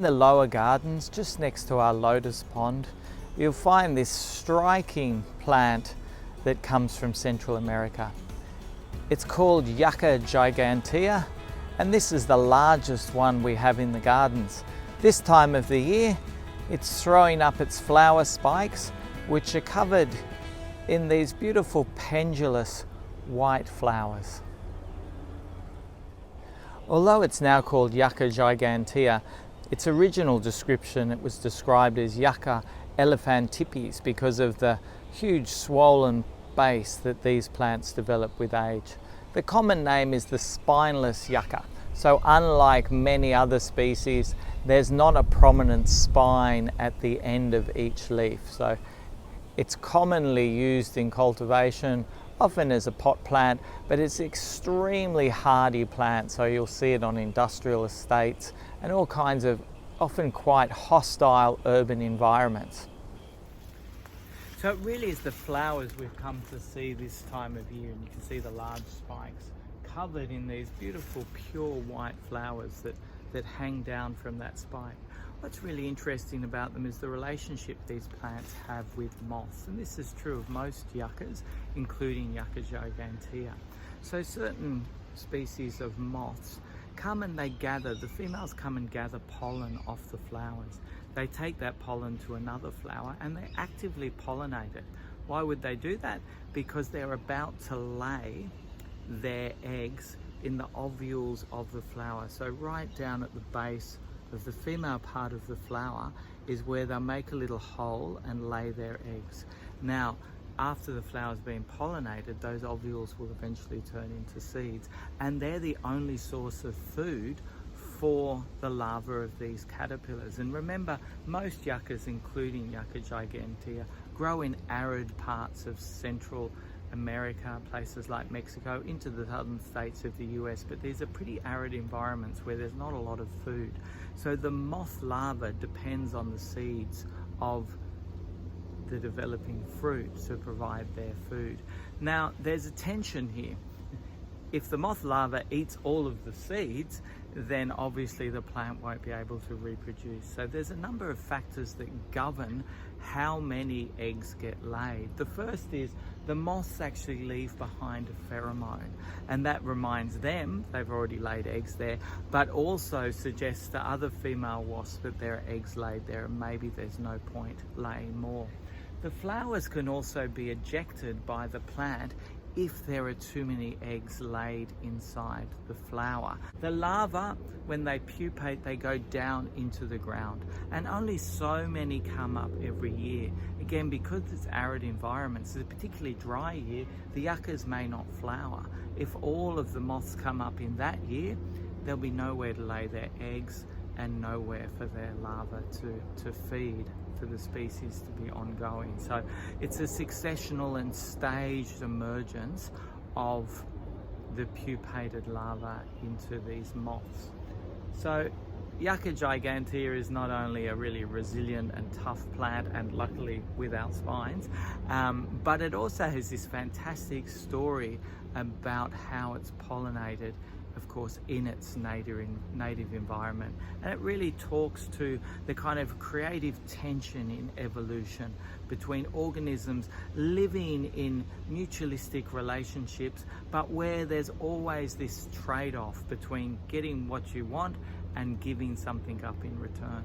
In the lower gardens, just next to our lotus pond, you'll find this striking plant that comes from Central America. It's called Yucca gigantea, and this is the largest one we have in the gardens. This time of the year, it's throwing up its flower spikes, which are covered in these beautiful pendulous white flowers. Although it's now called Yucca gigantea, its original description, it was described as Yucca elephantipes because of the huge swollen base that these plants develop with age. The common name is the spineless yucca. So unlike many other species, there's not a prominent spine at the end of each leaf. So it's commonly used in cultivation, often as a pot plant, but it's an extremely hardy plant. So you'll see it on industrial estates and all kinds of often quite hostile urban environments. So it really is the flowers we've come to see this time of year, and you can see the large spikes covered in these beautiful pure white flowers that hang down from that spike. What's really interesting about them is the relationship these plants have with moths, and this is true of most yuccas, including Yucca gigantea. So certain species of moths come and they gather, the females come and gather pollen off the flowers. They take that pollen to another flower and they actively pollinate it. Why would they do that? Because they're about to lay their eggs in the ovules of the flower. So right down at the base of the female part of the flower is where they'll make a little hole and lay their eggs. Now, after the flower's been pollinated, those ovules will eventually turn into seeds, and they're the only source of food for the larvae of these caterpillars. And remember, most yuccas, including Yucca gigantea, grow in arid parts of Central America, places like Mexico, into the southern states of the US, but these are pretty arid environments where there's not a lot of food. So the moth larva depends on the seeds of the developing fruit to provide their food. Now, there's a tension here. If the moth larva eats all of the seeds, then obviously the plant won't be able to reproduce. So there's a number of factors that govern how many eggs get laid. The first is the moths actually leave behind a pheromone, and that reminds them they've already laid eggs there, but also suggests to other female wasps that there are eggs laid there and maybe there's no point laying more. The flowers can also be ejected by the plant if there are too many eggs laid inside the flower. The larvae, when they pupate, they go down into the ground, and only so many come up every year. Again, because it's arid environments, it's a particularly dry year, the yuccas may not flower. If all of the moths come up in that year, there'll be nowhere to lay their eggs and nowhere for their larvae to feed, for the species to be ongoing. So it's a successional and staged emergence of the pupated larva into these moths. So Yucca gigantea is not only a really resilient and tough plant, and luckily without spines, but it also has this fantastic story about how it's pollinated, of course, in its native environment. And it really talks to the kind of creative tension in evolution between organisms living in mutualistic relationships, but where there's always this trade-off between getting what you want and giving something up in return.